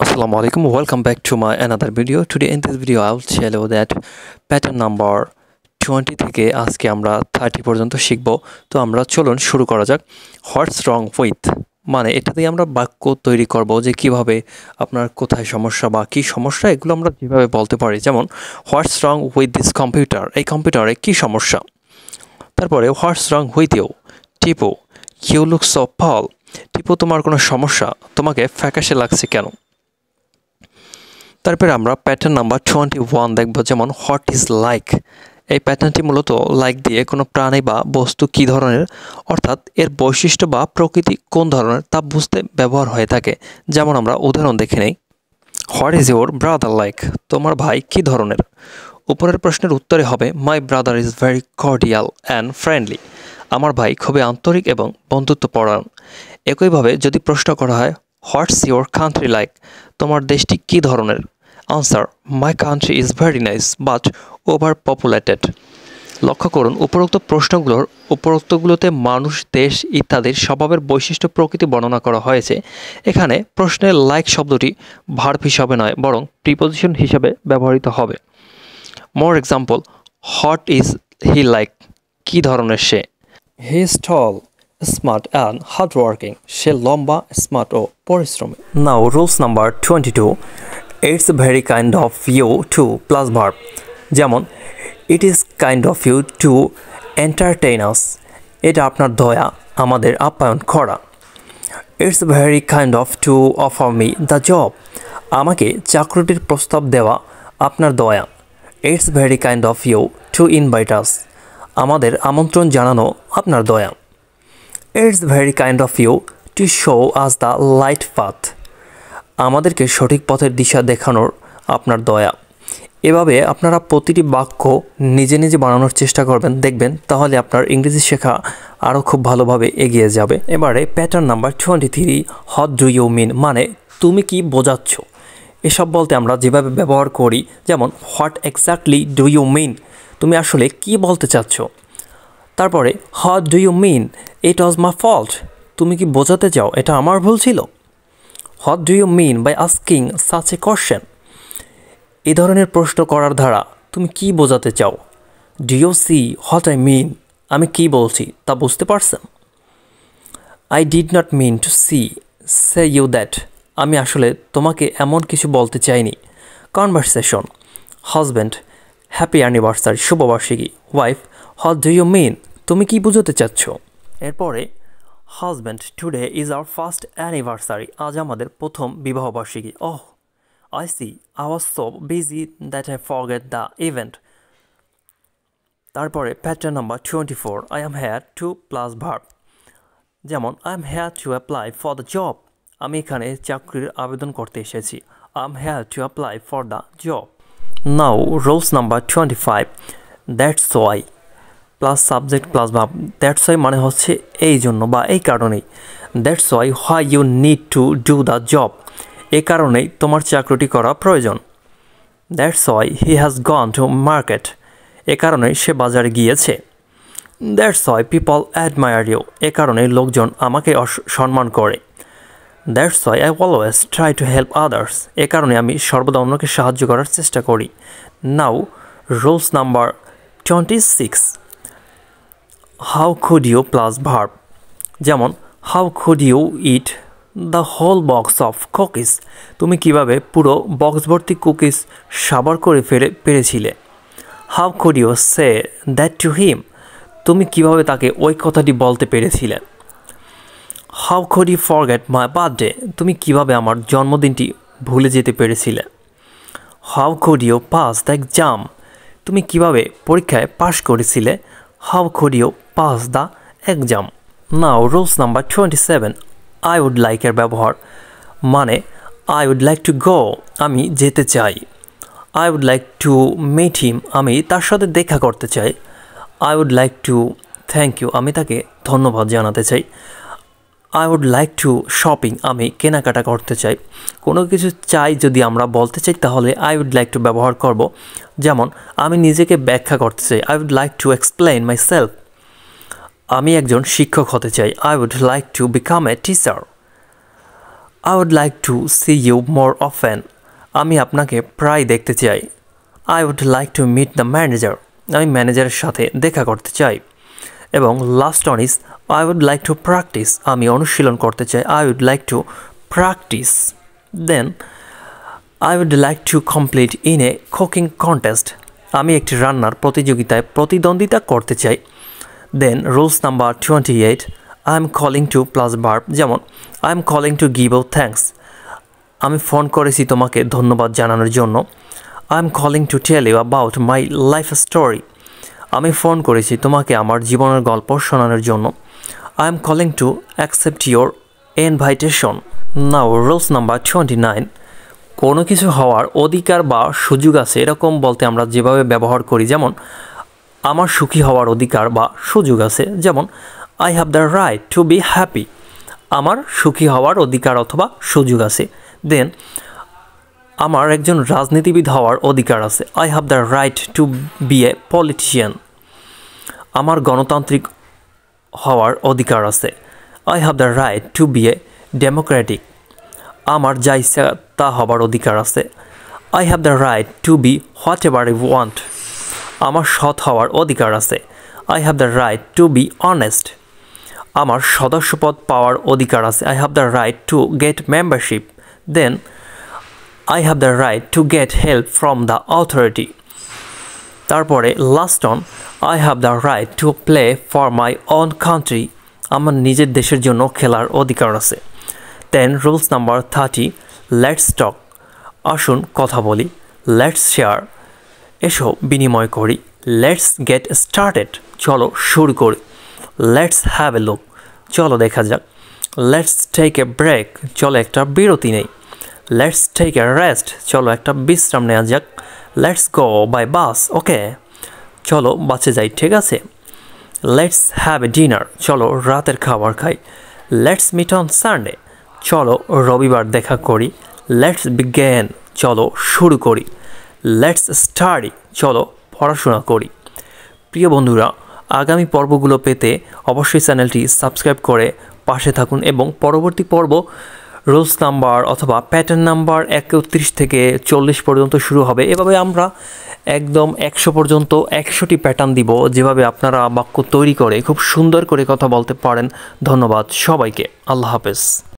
Assalamu alaikum, welcome back to my another video. Today in this video I will tell you that pattern number 20 থেকে আজকে আমরা 30 পর্যন্ত শিখব। তো আমরা চলুন শুরু করা যাক। হোয়াটস রং উইথ মানে এটা দিয়ে আমরা বাক্য তৈরি করব যে কিভাবে আপনার কোথায় সমস্যা বা কি সমস্যা এগুলো আমরা কিভাবে বলতে পারি। যেমন what's wrong with this computer, এই কম্পিউটারে কি সমস্যা। তারপরে what's wrong with you, Tipu you look so pale, Tipu তোমার কোনো সমস্যা, তোমাকে ফ্যাকাশে লাগছে কেন। তারপরে আমরা প্যাটার্ন নাম্বার 21 দেখব। যেমন হোয়াট ইজ লাইক, এই প্যাটার্নটি মূলত লাইক দিয়ে কোনো প্রাণী বা বস্তু কী ধরনের অর্থাৎ এর বৈশিষ্ট্য বা প্রকৃতি কোন ধরনের তা বুঝতে ব্যবহার হয়ে থাকে। যেমন আমরা উদাহরণ দেখে নেই। What is your brother like, তোমার ভাই কী ধরনের। উপরের প্রশ্নের উত্তরে হবে my brother is very cordial and friendly, আমার ভাই খুবই আন্তরিক এবং বন্ধুত্বপরায়ণ। একইভাবে যদি প্রশ্ন করা হয় হোয়াটস ইউর কান্ট্রি লাইক, তোমার দেশটি কী ধরনের। Answer my country is very nice but over populated. লক্ষ্য করুন উপরোক্তগুলোতে মানুষ, দেশ ইত্যাদির স্বভাবের বৈশিষ্ট্য প্রকৃতি বর্ণনা করা হয়েছে। এখানে প্রশ্নের লাইক শব্দটি ভার্ব হিসাবে নয় বরং প্রিপোজিশন হিসাবে ব্যবহৃত হবে। More example, what is he like, কী ধরনের সে। He is tall, smart and hard working, সে লম্বা, স্মার্ট ও পরিশ্রমী। Now rules number 22, it's very kind of you to plus verb. যেমন it is kind of you to entertain us, এটা আপনার দয়া আমাদের আপ্যায়ন করা। It's very kind of to offer me the job, আমাকে চাকরিটির প্রস্তাব দেওয়া আপনার দয়া। It's very kind of you to invite us, আমাদের আমন্ত্রণ জানানো আপনার দয়া। It's very kind of you to show us the light path, আমাদেরকে সঠিক পথের দিশা দেখানোর আপনার দয়া। এভাবে আপনারা প্রতিটি বাক্য নিজে নিজে বানানোর চেষ্টা করবেন, দেখবেন তাহলে আপনার ইংরেজি শেখা আরও খুব ভালোভাবে এগিয়ে যাবে। এবারে pattern number 23, what do you mean মানে তুমি কি বোঝাচ্ছ। এসব বলতে আমরা যেভাবে ব্যবহার করি, যেমন what exactly do you mean, তুমি আসলে কি বলতে চাচ্ছ। তারপরে what do you mean it was my fault, তুমি কি বোঝাতে চাও এটা আমার ভুল ছিল। What do you mean by asking such a question, এই ধরনের প্রশ্ন করার দ্বারা তুমি কি বোঝাতে চাও। Do you see what I mean, আমি কি বলছি তা বুঝতে পারছেন। I did not mean to say you that, আমি আসলে তোমাকে এমন কিছু বলতে চাইনি। কনভারসেশন, হাজব্যান্ড হ্যাপি অ্যানিভার্সারি, শুভবার্ষিকী। Wife what do you mean, তুমি কি বোঝাতে চাচ্ছ। এরপরে husband today is our first anniversary, আজ আমাদের প্রথম বিবাহবার্ষিকী। Oh I see, I was so busy that I forget the event. তারপরে pattern number 24, I am here to plus verb। যেমন I am here to apply for the job, আমি এখানে চাকরির আবেদন করতে এসেছি। I am here to apply for the job. Now rules number 25, that's why plus subject plus verb. That's why মানে হচ্ছে এই জন্য বা এই কারণেই। That's why you need to do the job, এ কারণেই তোমার চাকরিটি করা প্রয়োজন। That's why he has gone to market, এ কারণেই সে বাজারে গিয়েছে। That's why people admire you, এ কারণে লোকজন আমাকে সম্মান করে। That's why I always try to help others, এ কারণে আমি সর্বদা অন্যকে সাহায্য করার চেষ্টা করি। Now rules number 26, how could you plus verb. যেমন how could you eat the whole box of cookies, তুমি কিভাবে পুরো বক্স ভর্তি কুকিজ সাবার করে পেরেছিলে। How could you say that to him, তুমি কিভাবে তাকে ওই কথাটি বলতে পেরেছিলে। How could you forget my birthday, তুমি কিভাবে আমার জন্মদিনটি ভুলে যেতে পেরেছিলে। How could you pass the exam, তুমি কিভাবে পরীক্ষায় পাশ করেছিলে। How could you pass the exam. Now rules number 27, I would লাইকের ব্যবহার মানে I would like to go, আমি যেতে চাই। I would like to meet him, আমি তার সাথে দেখা করতে চাই। I would like to thank you, আমি তাকে ধন্যবাদ জানাতে চাই। I would like to shopping, আমি কেনাকাটা করতে চাই। কোনো কিছু চাই যদি আমরা বলতে চাই তাহলে আই উড লাইক টু ব্যবহার করব। যেমন আমি নিজেকে ব্যাখ্যা করতে চাই, I would like to explain myself. আমি একজন শিক্ষক হতে চাই, I would like to become a teacher. I would like to see you more often. আমি আপনাকে প্রায় দেখতে চাই। I would like to meet the manager. আমি ম্যানেজারের সাথে দেখা করতে চাই। এবং last one is I would like to practice. আমি অনুশীলন করতে চাই। I would like to practice. Then I would like to compete in a cooking contest. আমি একটি রান্নার প্রতিযোগিতায় প্রতিদ্বন্দ্বিতা করতে চাই। Then rules number 28, I am calling to plus verb, যেমন I am calling to give you thanks. আমি phone করেছি তোমাকে ধন্যবাদ জানানোর জন্য। I am calling to tell you about my life story. আমি ফোন করেছি তোমাকে আমার জীবনের গল্প শোনানোর জন্য। I am calling to accept your invitation. Now rules number 29, কোনো কিছু হওয়ার অধিকার বা সুযোগ আছে এরকম বলতে আমরা যেভাবে ব্যবহার করি, যেমন আমার সুখী হওয়ার অধিকার বা সুযোগ আছে, যেমন I have the right to be happy. আমার সুখী হওয়ার অধিকার অথবা সুযোগ আছে। দেন আমার একজন রাজনীতিবিদ হওয়ার অধিকার আছে। I have the right to be a politician. আমার গণতান্ত্রিক হওয়ার অধিকার আছে। I have the right to be a democratic. আমার যা ইচ্ছা তা হবার অধিকার আছে। I have the right to be whatever I want. আমার সৎ হওয়ার অধিকার আছে। I have the right to be honest. আমার সদস্যপদ পাওয়ার অধিকার আছে। I have the right to get membership. Then I have the right to get help from the authority. তারপরে last on I have the right to play for my own country. আমার নিজের দেশের জন্য খেলার অধিকার আছে। Then rules number 30, let's talk. আসুন কথা বলি। Let's share. এসো বিনিময় করি। Let's get started. চলো শুরু করি। Let's have a look. চলো দেখা যাক। Let's take a break. চলো একটা বিরতি নেই। Let's take a rest. চলো একটা বিশ্রাম নেওয়া যাক। Let's go by bus. Okay. চলো বাসে যাই, ঠিক আছে। Let's have a dinner. চলো রাতের খাবার খাই। Let's meet on Sunday. চলো রবিবার দেখা করি। Let's begin. চলো শুরু করি। Let's study. চলো পড়াশোনা করি। প্রিয় বন্ধুরা, আগামী পর্বগুলো পেতে অবশ্যই চ্যানেলটি সাবস্ক্রাইব করে পাশে থাকুন এবং পরবর্তী পর্ব রুলস নাম্বার অথবা প্যাটার্ন নাম্বার 31 থেকে 40 পর্যন্ত শুরু হবে। এভাবে আমরা একদম 100 পর্যন্ত 100টি প্যাটার্ন দিব, যেভাবে আপনারা বাক্য তৈরি করে খুব সুন্দর করে কথা বলতে পারেন। ধন্যবাদ সবাইকে। আল্লাহ হাফেজ।